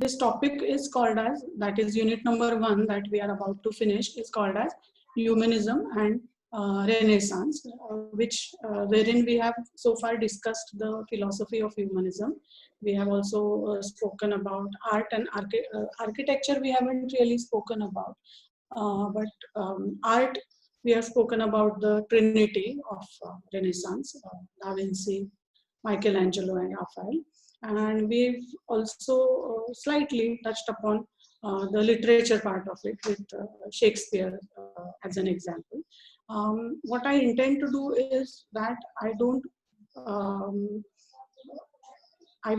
this topic is called as, that is unit number 1 that we are about to finish, is called as Humanism and Renaissance, wherein we have so far discussed the philosophy of humanism. We have also spoken about art and architecture. We haven't really spoken about, but art, we have spoken about the trinity of Renaissance, Da Vinci, Michelangelo and Raphael. And we've also slightly touched upon the literature part of it with Shakespeare as an example. What I intend to do is that I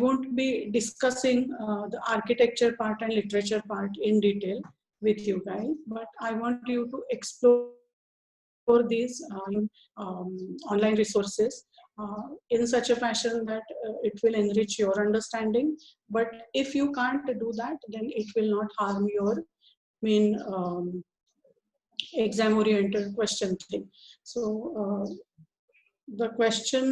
won't be discussing the architecture part and literature part in detail with you guys, but I want you to explore these online resources in such a fashion that it will enrich your understanding. But if you can't do that, then it will not harm your main exam-oriented question thing. So the question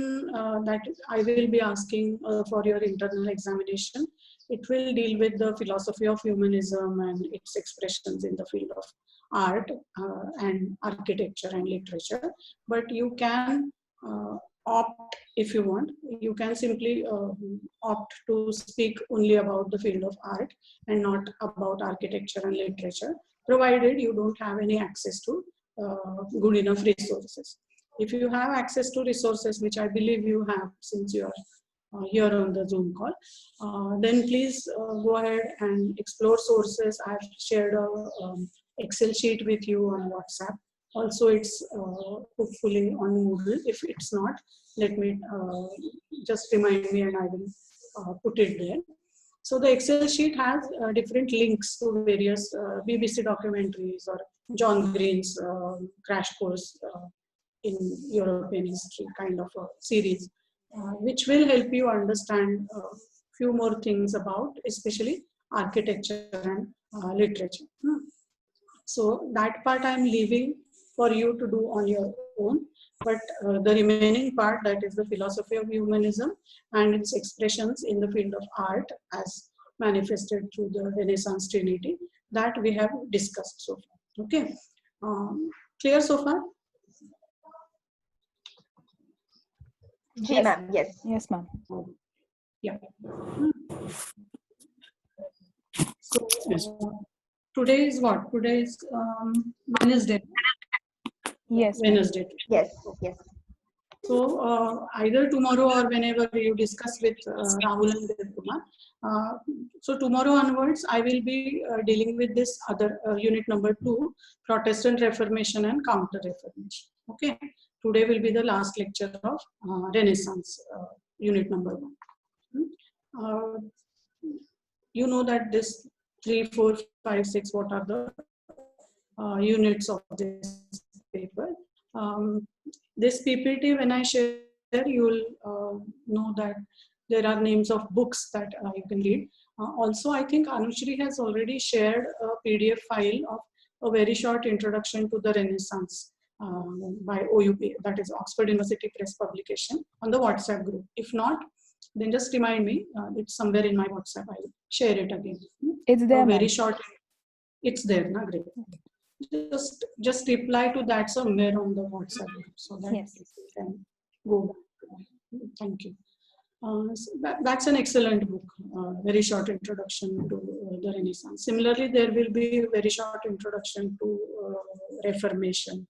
that I will be asking for your internal examination, it will deal with the philosophy of humanism and its expressions in the field of art and architecture and literature. But you can opt, if you want, you can simply opt to speak only about the field of art and not about architecture and literature, provided you don't have any access to good enough resources. If you have access to resources, which I believe you have since you are here on the Zoom call, then please go ahead and explore sources. I've shared a Excel sheet with you on WhatsApp. Also, it's hopefully on Moodle. If it's not, let me just remind me and I will put it there. So the Excel sheet has different links to various BBC documentaries or John Green's crash course in European history kind of a series, which will help you understand a few more things about especially architecture and literature. So that part I'm leaving for you to do on your own, but the remaining part, that is the philosophy of humanism and its expressions in the field of art as manifested through the Renaissance Trinity, that we have discussed so far. Okay, clear so far? Yes, ma'am. Yes. Yes, ma'am. Yeah. So today is what? Today is Wednesday. Yes. Wednesday. Yes. Yes. So either tomorrow or whenever you discuss with Rahul and Devkumar. So tomorrow onwards, I will be dealing with this other unit number 2, Protestant Reformation and Counter Reformation. Okay. Today will be the last lecture of Renaissance, unit number 1. You know that this 3, 4, 5, 6, what are the units of this paper. This PPT, when I share, you will know that there are names of books that you can read. Also, I think Anushri has already shared a PDF file of a very short introduction to the Renaissance by OUP, that is Oxford University Press publication, on the WhatsApp group. If not, then just remind me. It's somewhere in my WhatsApp. I'll share it again. It's there. Very short. It's there, na? Great. Just reply to that somewhere on the WhatsApp group so that yes, you can go back. Thank you. So that's an excellent book. Very short introduction to the Renaissance. Similarly, there will be a very short introduction to Reformation,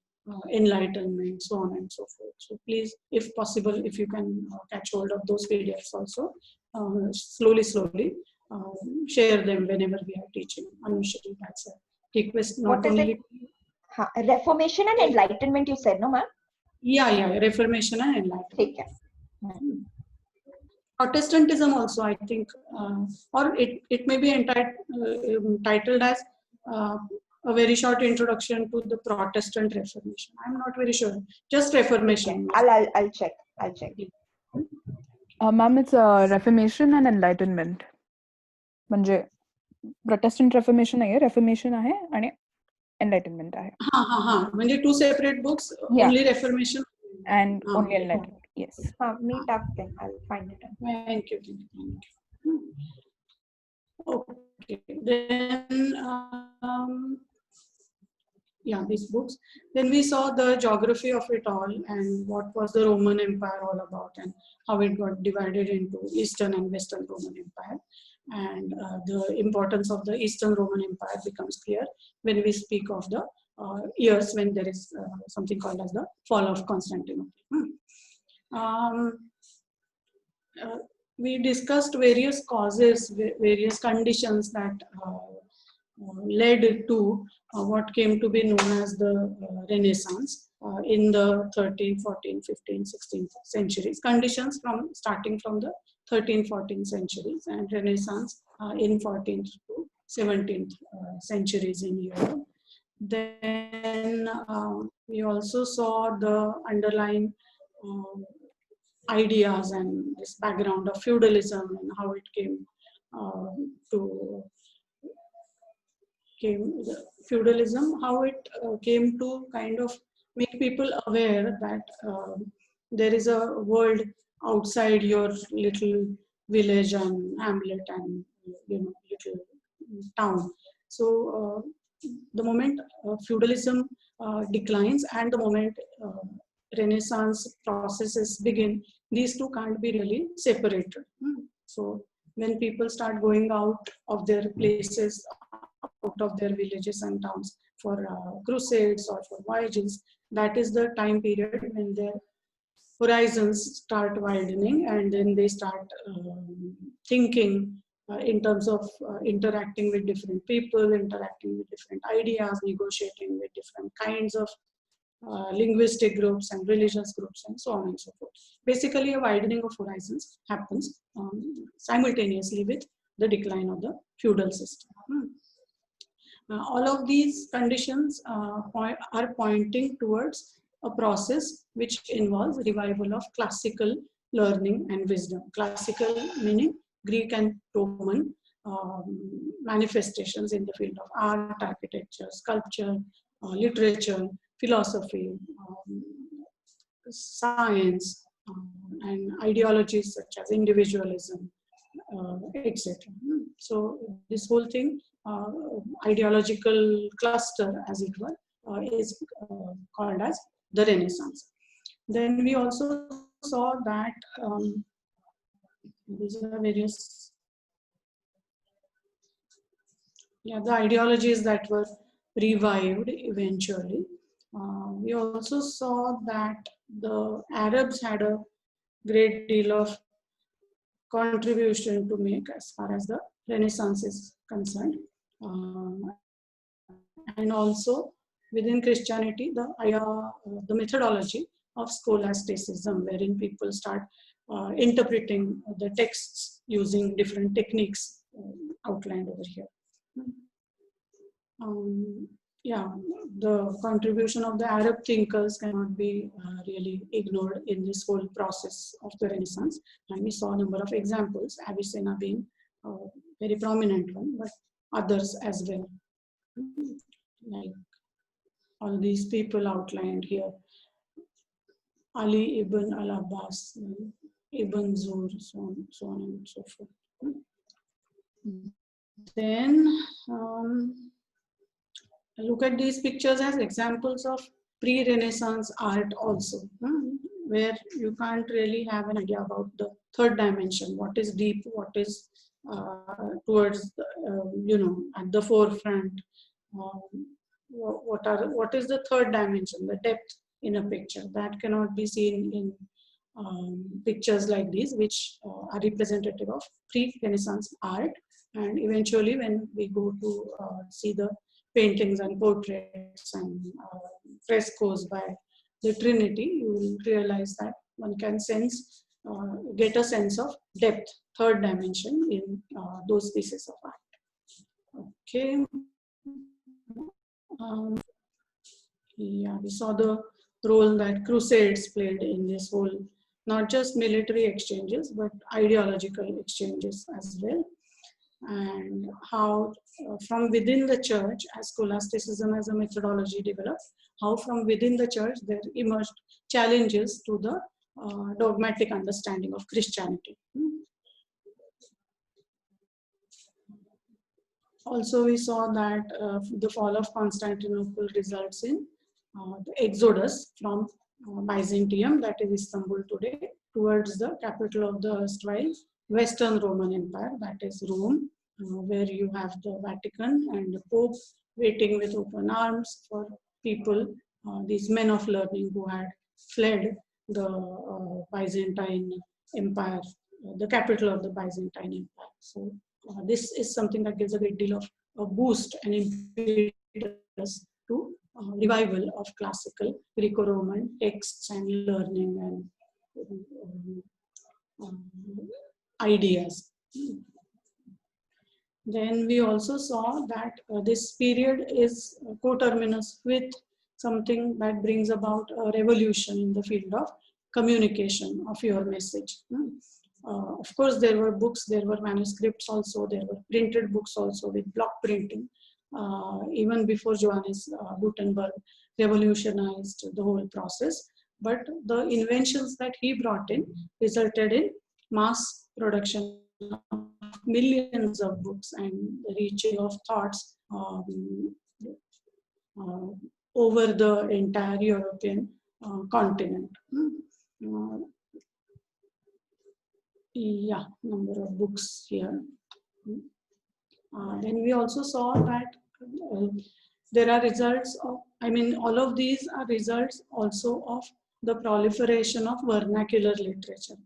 Enlightenment, so on and so forth. So please, if possible, if you can catch hold of those PDFs also, slowly, share them whenever we are teaching. Anushri, that's a request. Not what is only it? Reformation and Enlightenment, you said, no, ma'am? Yeah, Reformation and Enlightenment. Okay. Protestantism also, I think, or it may be titled as a very short introduction to the Protestant Reformation. I'm not very sure. Just Reformation. Okay. I'll check. Ma'am, it's Reformation and Enlightenment. म्हणजे Protestant Reformation आहे, Reformation आहे आणि Enlightenment आहे. म्हणजे two separate books, only Reformation and only Enlightenment. Yes. Me टाकते. I'll find it. Thank you. Okay. Then, yeah, these books. Then we saw the geography of it all and what was the Roman Empire all about and how it got divided into Eastern and Western Roman Empire. And the importance of the Eastern Roman Empire becomes clear when we speak of the years when there is something called as the fall of Constantinople. We discussed various causes, various conditions that led to what came to be known as the Renaissance in the 13th, 14th, 15th, 16th centuries. Conditions starting from the 13th, 14th centuries and Renaissance in 14th to 17th centuries in Europe. Then we also saw the underlying ideas and this background of feudalism and how it came feudalism, how it came to kind of make people aware that there is a world outside your little village and hamlet and little town. So the moment feudalism declines and the moment Renaissance processes begin, these two can't be really separated. So when people start going out of their places, out of their villages and towns for crusades or for voyages, that is the time period when their horizons start widening and then they start thinking in terms of interacting with different people, interacting with different ideas, negotiating with different kinds of linguistic groups and religious groups and so on and so forth. Basically, a widening of horizons happens simultaneously with the decline of the feudal system. All of these conditions are pointing towards a process which involves revival of classical learning and wisdom. Classical meaning Greek and Roman manifestations in the field of art, architecture, sculpture, literature, philosophy, science, and ideologies such as individualism, etc. So this whole thing, ideological cluster, as it were, is called as the Renaissance. Then we also saw that these are various, the ideologies that were revived eventually. We also saw that the Arabs had a great deal of contribution to make as far as the Renaissance is concerned. And also within Christianity, the methodology of scholasticism, wherein people start interpreting the texts using different techniques outlined over here. The contribution of the Arab thinkers cannot be really ignored in this whole process of the Renaissance. And we saw a number of examples, Avicenna being a very prominent one, but others as well. Like all these people outlined here. Ali ibn al-Abbas, Ibn Zur, so on and so forth. Then look at these pictures as examples of pre-Renaissance art also, where you can't really have an idea about the third dimension, what is deep, what is towards the, at the forefront, what is the third dimension, the depth in a picture that cannot be seen in pictures like these, which are representative of pre-Renaissance art. And eventually when we go to see the paintings and portraits and frescoes by the Trinity, you will realize that one can sense, get a sense of depth, third dimension in those pieces of art. Okay. We saw the role that crusades played in this whole, not just military exchanges, but ideological exchanges as well. And how from within the church, as scholasticism as a methodology developed, how from within the church there emerged challenges to the dogmatic understanding of Christianity. Also, we saw that the fall of Constantinople results in the exodus from Byzantium, that is Istanbul today, towards the capital of the erstwhile Western Roman Empire, that is Rome, where you have the Vatican and the Pope waiting with open arms for people, these men of learning who had fled the Byzantine Empire, the capital of the Byzantine Empire. So this is something that gives a great deal of a boost and impetus to revival of classical Greco-Roman texts and learning and ideas. Then we also saw that this period is coterminous with something that brings about a revolution in the field of communication of your message. Of course, there were books, there were manuscripts also, there were printed books also with block printing. Even before Johannes Gutenberg revolutionized the whole process. But the inventions that he brought in resulted in mass production of millions of books and the reaching of thoughts over the entire European continent. Yeah, number of books here. Then we also saw that there are results of, I mean, all of these are results also of the proliferation of vernacular literature.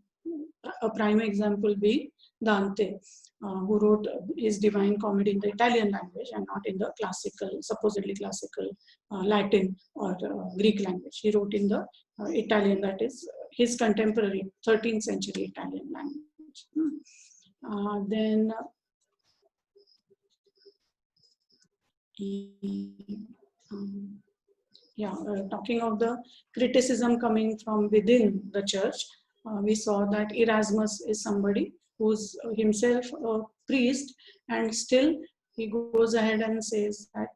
A prime example being Dante, who wrote his Divine Comedy in the Italian language and not in the classical, supposedly classical Latin or Greek language. He wrote in the Italian, that is his contemporary 13th century Italian language. Then talking of the criticism coming from within the church, we saw that Erasmus is somebody who's himself a priest, and still he goes ahead and says that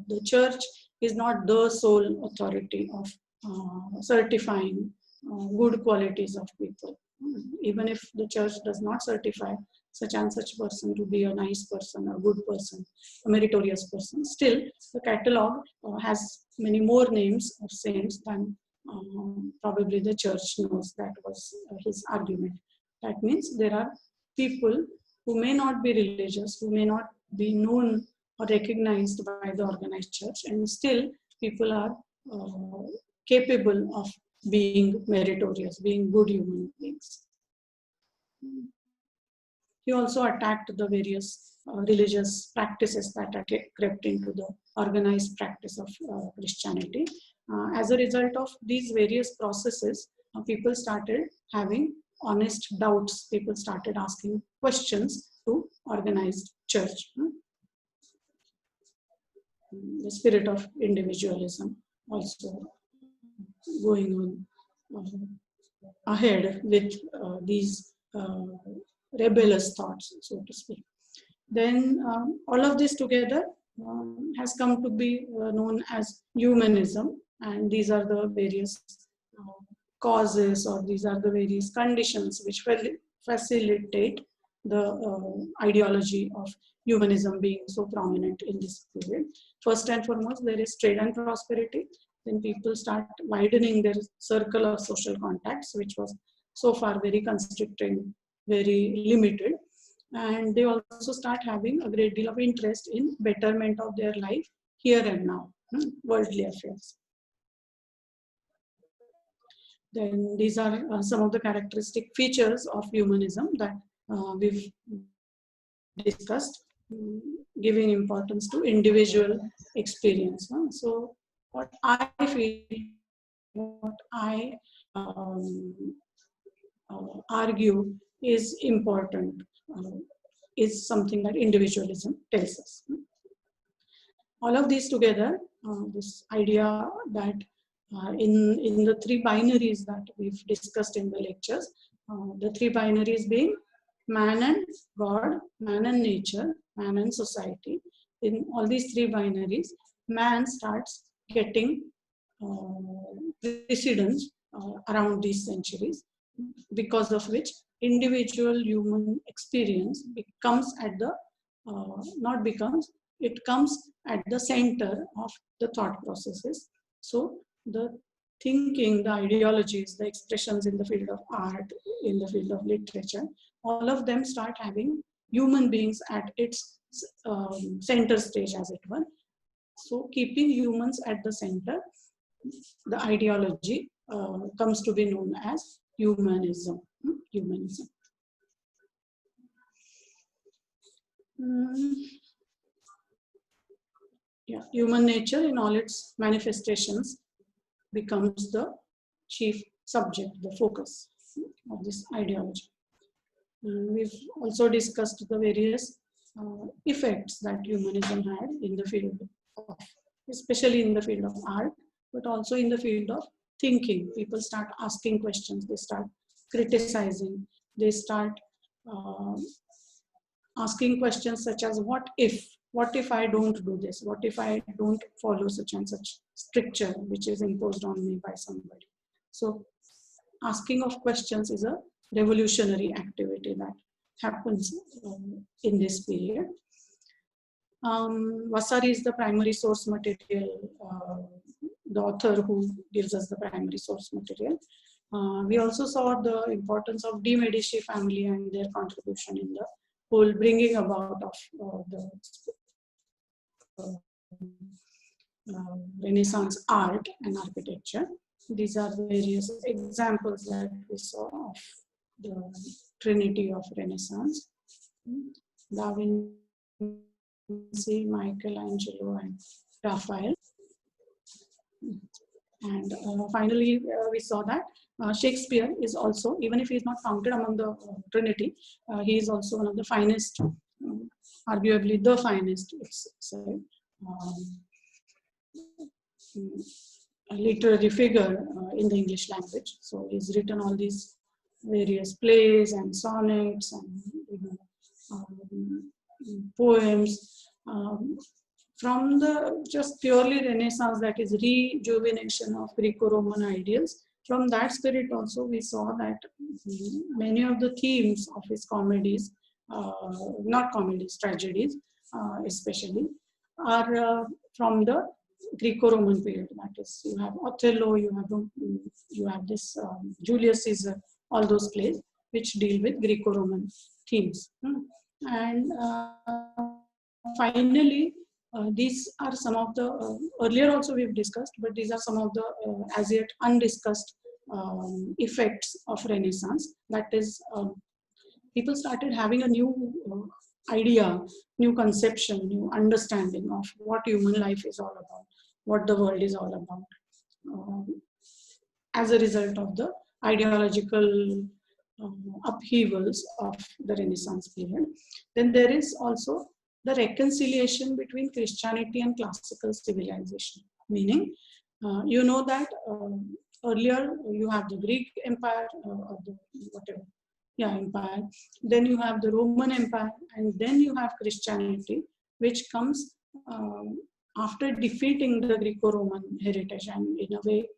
the church is not the sole authority of certifying good qualities of people. Even if the church does not certify such and such person to be a nice person, a good person, a meritorious person, still the catalogue has many more names of saints than probably the church knows. That was his argument. That means there are people who may not be religious, who may not be known or recognized by the organized church, and still people are capable of being meritorious, being good human beings. He also attacked the various religious practices that are crept into the organized practice of Christianity. As a result of these various processes, people started having honest doubts. People started asking questions to organized church. The spirit of individualism also going on ahead with these rebellious thoughts, so to speak. Then all of this together has come to be known as humanism, and these are the various causes, or these are the various conditions which facilitate the ideology of humanism being so prominent in this period. First and foremost, there is trade and prosperity. Then people start widening their circle of social contacts, which was so far very constricting, very limited. And they also start having a great deal of interest in betterment of their life here and now, worldly affairs. Then these are some of the characteristic features of humanism that we've discussed, giving importance to individual experience. So what I feel, what I argue is important, is something that individualism tells us. All of these together, this idea that in the three binaries that we've discussed in the lectures, the three binaries being man and God, man and nature, man and society. In all these three binaries, man starts getting precedence around these centuries, because of which individual human experience becomes at the not becomes, it comes at the center of the thought processes. So the thinking, the ideologies, the expressions in the field of art, in the field of literature, all of them start having human beings at its center stage, as it were. So keeping humans at the center, the ideology comes to be known as humanism. Humanism. Yeah, human nature in all its manifestations becomes the chief subject, the focus of this ideology. We've also discussed the various effects that humanism had in the field of, especially in the field of art, but also in the field of thinking. People start asking questions, they start criticizing, they start asking questions such as what if I don't do this? What if I don't follow such and such stricture which is imposed on me by somebody? So asking of questions is a revolutionary activity that happens in this period. Vasari is the primary source material, the author who gives us the primary source material. We also saw the importance of De Medici family and their contribution in the whole bringing about of the Renaissance art and architecture. These are various examples that we saw of the Trinity of Renaissance. Da Vinci, Michelangelo, and Raphael. And finally, we saw that Shakespeare is also, even if he is not counted among the Trinity, he is also one of the finest, arguably the finest, it's said, a literary figure in the English language. So he's written all these various plays and sonnets and poems from the just purely Renaissance, that is rejuvenation of Greco-Roman ideals. From that spirit also we saw that many of the themes of his comedies, not comedies, tragedies especially, are from the Greco-Roman period. That is, you have Othello, you have this Julius Caesar, all those plays which deal with Greco-Roman themes. And finally, these are some of the, earlier also we've discussed, but these are some of the as yet undiscussed effects of Renaissance. That is, people started having a new idea, new conception, new understanding of what human life is all about, what the world is all about, as a result of the ideological upheavals of the Renaissance period. Then there is also the reconciliation between Christianity and classical civilization, meaning you know that earlier you have the Greek Empire, or the whatever, empire, then you have the Roman Empire, and then you have Christianity, which comes after defeating the Greco-Roman heritage and in a way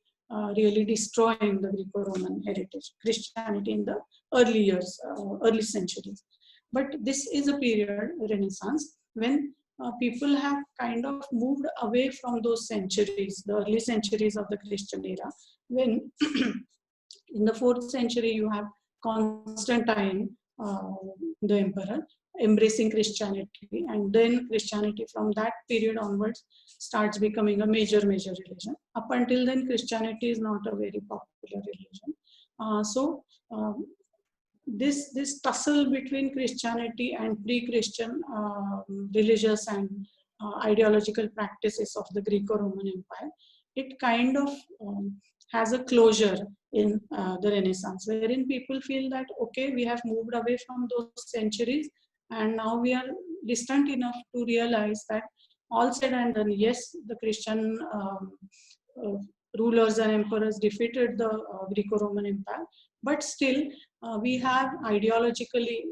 really destroying the Greco-Roman heritage, Christianity in the early years, early centuries. But this is a period, Renaissance, when people have kind of moved away from those centuries, the early centuries of the Christian era, when in the 4th century you have Constantine, the emperor, embracing Christianity, and then Christianity from that period onwards starts becoming a major religion. Up until then, Christianity is not a very popular religion. This tussle between Christianity and pre-Christian religious and ideological practices of the Greco-Roman Empire, it kind of has a closure in the Renaissance, wherein people feel that, okay, we have moved away from those centuries and now we are distant enough to realize that all said and done, yes, the Christian rulers and emperors defeated the Greco-Roman Empire, but still we have ideologically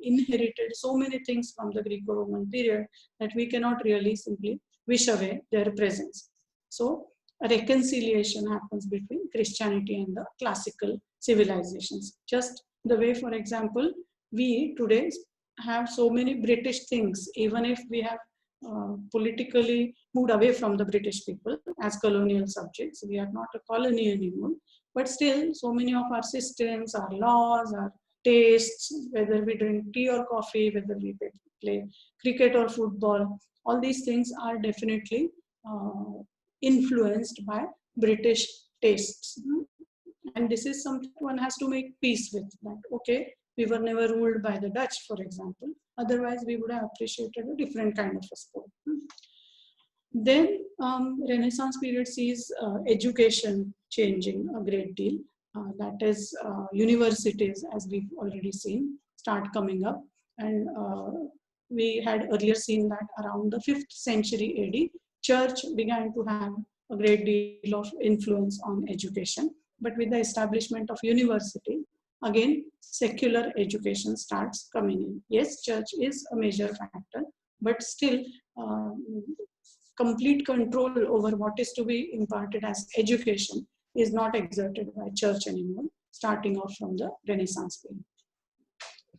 inherited so many things from the Greco-Roman period that we cannot really simply wish away their presence. So a reconciliation happens between Christianity and the classical civilizations. Just the way, for example, we today have so many British things, even if we have politically moved away from the British people as colonial subjects. We are not a colony anymore, but still so many of our systems, our laws, our tastes, whether we drink tea or coffee, whether we play cricket or football, all these things are definitely influenced by British tastes. And this is something one has to make peace with, that okay, we were never ruled by the Dutch, for example. Otherwise, we would have appreciated a different kind of a sport. Then Renaissance period sees education changing a great deal. That is, universities, as we've already seen, start coming up. And we had earlier seen that around the 5th century AD, church began to have a great deal of influence on education. But with the establishment of university, again, secular education starts coming in. Yes, church is a major factor, but still complete control over what is to be imparted as education is not exerted by church anymore, starting off from the Renaissance period.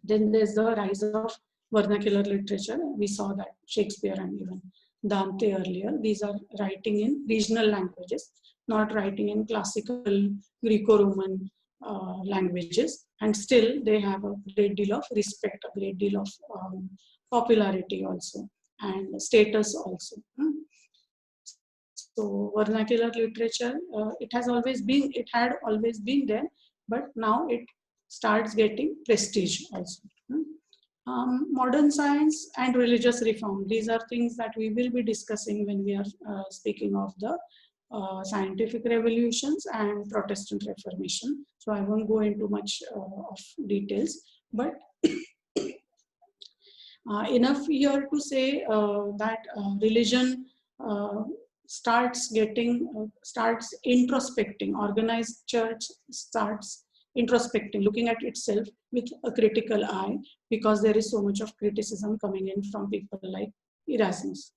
Then there's the rise of vernacular literature. We saw that Shakespeare and even Dante earlier. These are writing in regional languages, not writing in classical Greco-Roman languages, and still they have a great deal of respect, a great deal of popularity also, and status also. So vernacular literature, it had always been there, but now it starts getting prestige also. Modern science and religious reform, these are things that we will be discussing when we are speaking of the scientific revolutions and Protestant Reformation. So I won't go into much of details, but enough here to say that religion starts introspecting. Organized church starts introspecting, looking at itself with a critical eye, because there is so much of criticism coming in from people like Erasmus.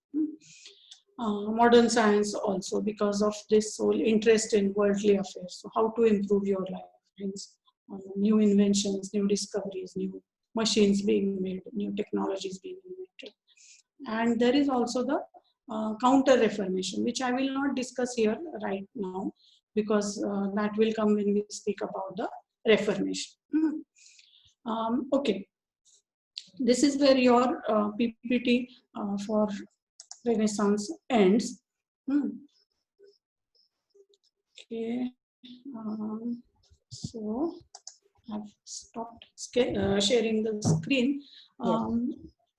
Modern science also, because of this whole interest in worldly affairs. So how to improve your life, hence new inventions, new discoveries, new machines being made, new technologies being invented. And there is also the counter-reformation, which I will not discuss here right now, because that will come when we speak about the Reformation. Okay, this is where your PPT for Renaissance ends. Okay, so I've stopped sharing the screen.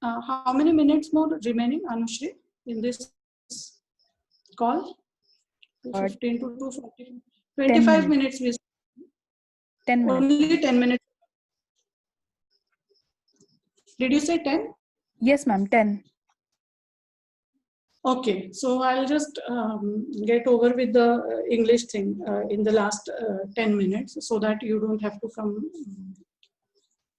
How many minutes more remaining, Anushri, in this call? 15 to 2:40. 25 minutes. 10 minutes. Only 10 minutes. Did you say 10? Yes, ma'am, 10. Okay, so I'll just get over with the English thing in the last 10 minutes, so that you don't have to come.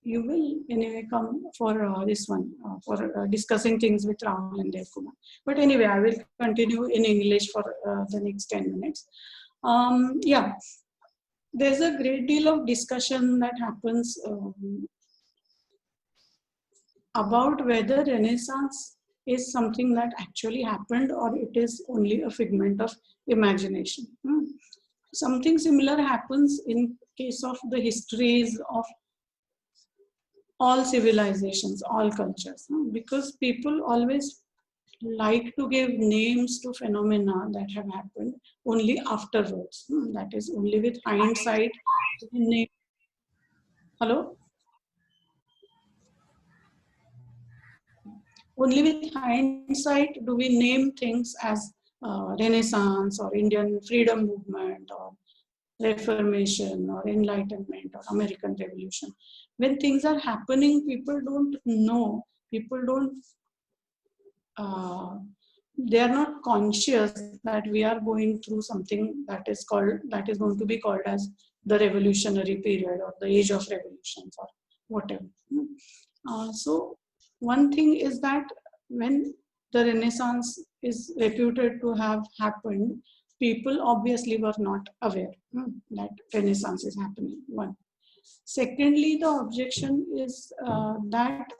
You will anyway come for this one, for discussing things with Rahul and Dev Kumar. But anyway, I will continue in English for the next 10 minutes. Yeah, there's a great deal of discussion that happens about whether Renaissance is something that actually happened or it is only a figment of imagination. Something similar happens in case of the histories of all civilizations, all cultures, because people always like to give names to phenomena that have happened only afterwards. That is, only with hindsight. Hello? Only with hindsight do we name things as Renaissance or Indian freedom movement or Reformation or Enlightenment or American Revolution. When things are happening, people don't know, people don't, they are not conscious that we are going through something that is going to be called as the revolutionary period or the age of revolutions or whatever. So one thing is that when the Renaissance is reputed to have happened, people obviously were not aware that Renaissance is happening. One. Secondly, the objection is that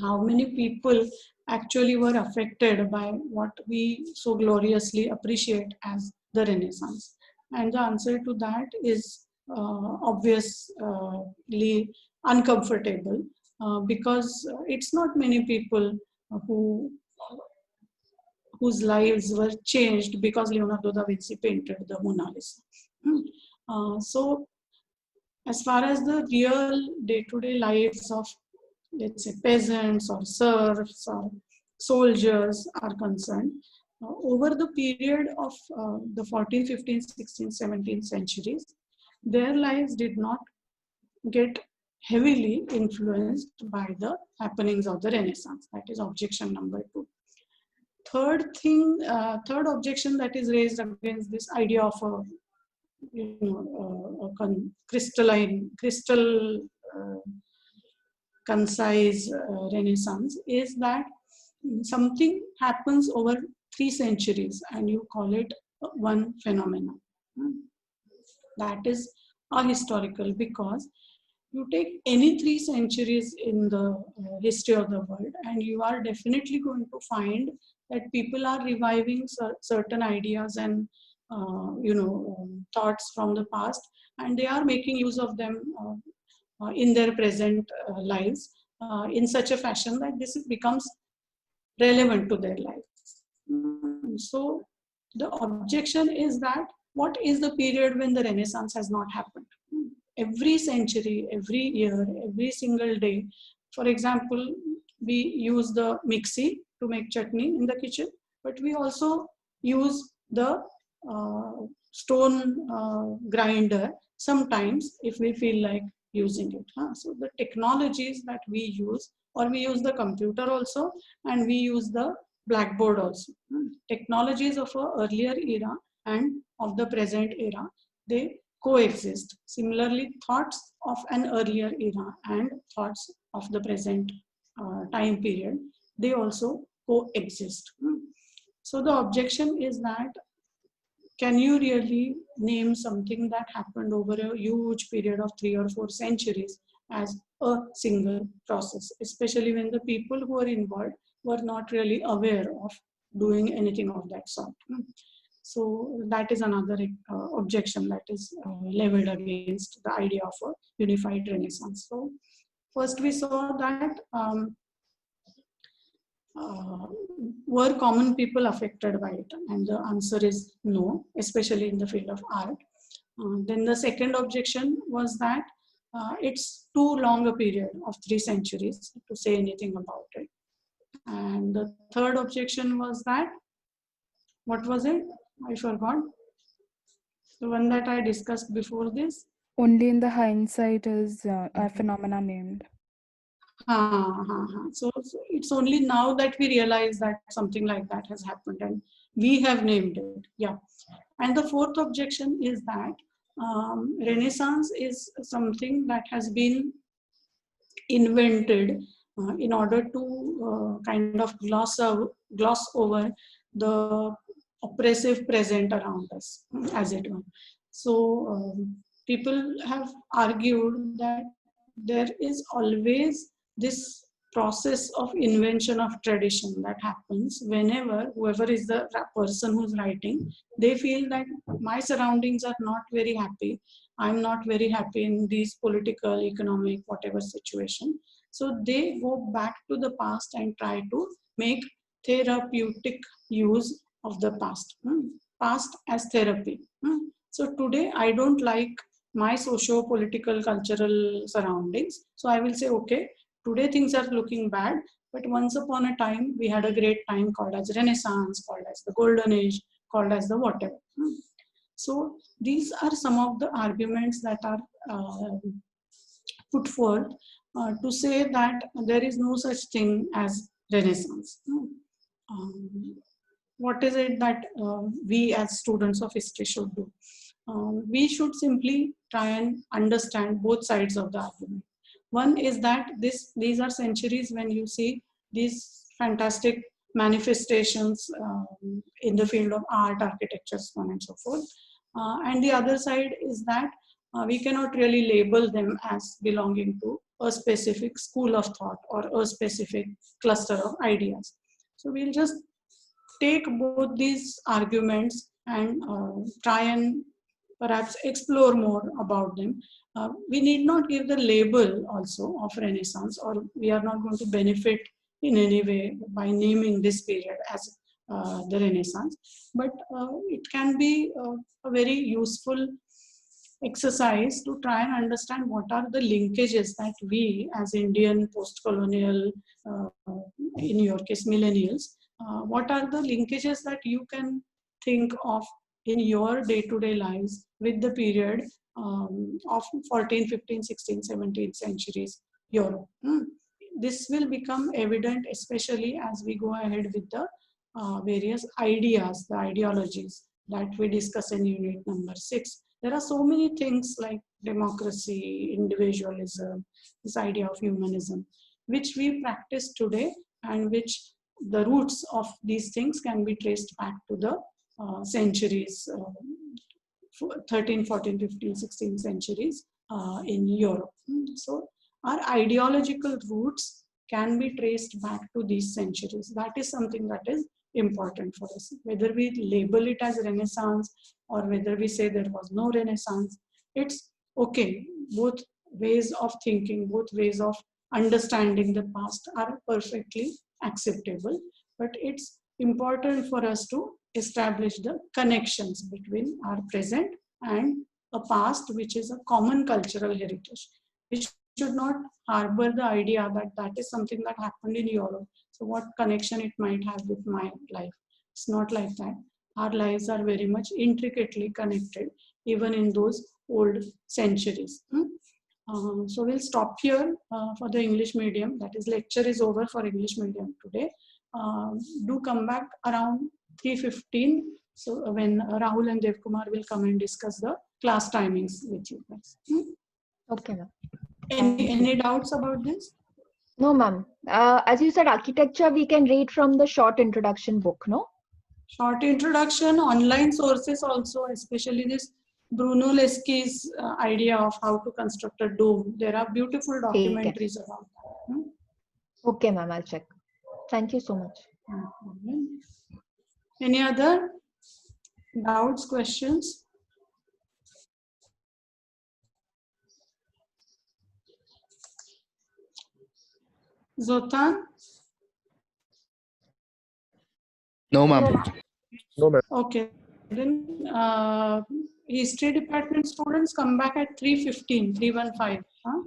how many people actually were affected by what we so gloriously appreciate as the Renaissance. And the answer to that is obviously uncomfortable, because it's not many people who whose lives were changed because Leonardo da Vinci painted the Mona Lisa. So as far as the real day-to-day lives of, let's say, peasants or serfs or soldiers are concerned, over the period of the 14th, 15th, 16th, 17th centuries, their lives did not get heavily influenced by the happenings of the Renaissance. That is objection number 2. Third objection that is raised against this idea of a concise Renaissance is that something happens over 3 centuries and you call it one phenomenon. That is ahistorical, because you take any 3 centuries in the history of the world and you are definitely going to find that people are reviving certain ideas and thoughts from the past, and they are making use of them in their present lives in such a fashion that this becomes relevant to their lives. So the objection is that what is the period when the Renaissance has not happened? Every century, every year, every single day. For example, we use the mixie to make chutney in the kitchen, but we also use the stone grinder sometimes if we feel like using it. So the technologies that we use, or we use the computer also, and we use the blackboard also. Technologies of an earlier era and of the present era, they coexist. Similarly, thoughts of an earlier era and thoughts of the present time period, they also coexist. So the objection is that, can you really name something that happened over a huge period of 3 or 4 centuries as a single process, especially when the people who are involved were not really aware of doing anything of that sort? So that is another objection that is leveled against the idea of a unified Renaissance. So first we saw that were common people affected by it? And the answer is no, especially in the field of art. Then the second objection was that it's too long a period of 3 centuries to say anything about it. And the third objection was that, what was it? I forgot. The one that I discussed before this. Only in the hindsight is a phenomena named. So it's only now that we realize that something like that has happened and we have named it. Yeah. And the fourth objection is that Renaissance is something that has been invented in order to kind of gloss over the oppressive present around us, as it were. So people have argued that there is always this process of invention of tradition that happens whenever whoever is the person who's writing, they feel that my surroundings are not very happy. I'm not very happy in these political, economic, whatever situation. So they go back to the past and try to make therapeutic use of the past. Past as therapy. So today I don't like my socio-political, cultural surroundings. So I will say, okay, today things are looking bad, but once upon a time, we had a great time called as Renaissance, called as the Golden Age, called as the whatever. So these are some of the arguments that are put forth to say that there is no such thing as Renaissance. What is it that we as students of history should do? We should simply try and understand both sides of the argument. One is that these are centuries when you see these fantastic manifestations in the field of art, architecture, so on and so forth. And the other side is that we cannot really label them as belonging to a specific school of thought or a specific cluster of ideas. So we'll just take both these arguments and try and perhaps explore more about them. We need not give the label also of Renaissance, or we are not going to benefit in any way by naming this period as the Renaissance, but it can be a very useful exercise to try and understand what are the linkages that we as Indian post-colonial, in your case millennials, what are the linkages that you can think of in your day-to-day lives with the period of 14, 15, 16, 17th centuries Europe. This will become evident especially as we go ahead with the various ideas, the ideologies that we discuss in unit number 6. There are so many things like democracy, individualism, this idea of humanism, which we practice today and which the roots of these things can be traced back to the centuries, 13, 14, 15, 16 centuries in Europe. So our ideological roots can be traced back to these centuries. That is something that is important for us. Whether we label it as Renaissance or whether we say there was no Renaissance, it's okay. Both ways of thinking, both ways of understanding the past are perfectly acceptable, but it's important for us to establish the connections between our present and a past which is a common cultural heritage. We should not harbor the idea that that is something that happened in Europe, so what connection it might have with my life. It's not like that. Our lives are very much intricately connected, even in those old centuries. So we'll stop here for the English medium. That is, lecture is over for English medium today. Do come back around 3:15. So when Rahul and Devkumar will come and discuss the class timings with you guys. Okay, ma'am. Any doubts about this? No, ma'am. As you said, architecture we can read from the short introduction book, no? Short introduction, online sources also, especially this Bruno Leski's idea of how to construct a dome. There are beautiful documentaries about that. Okay, ma'am, I'll check. Thank you so much. Any other doubts, questions? Zotan? No, ma'am. No, ma'am. Okay. Then history department students come back at 3:15, 3:15. Huh?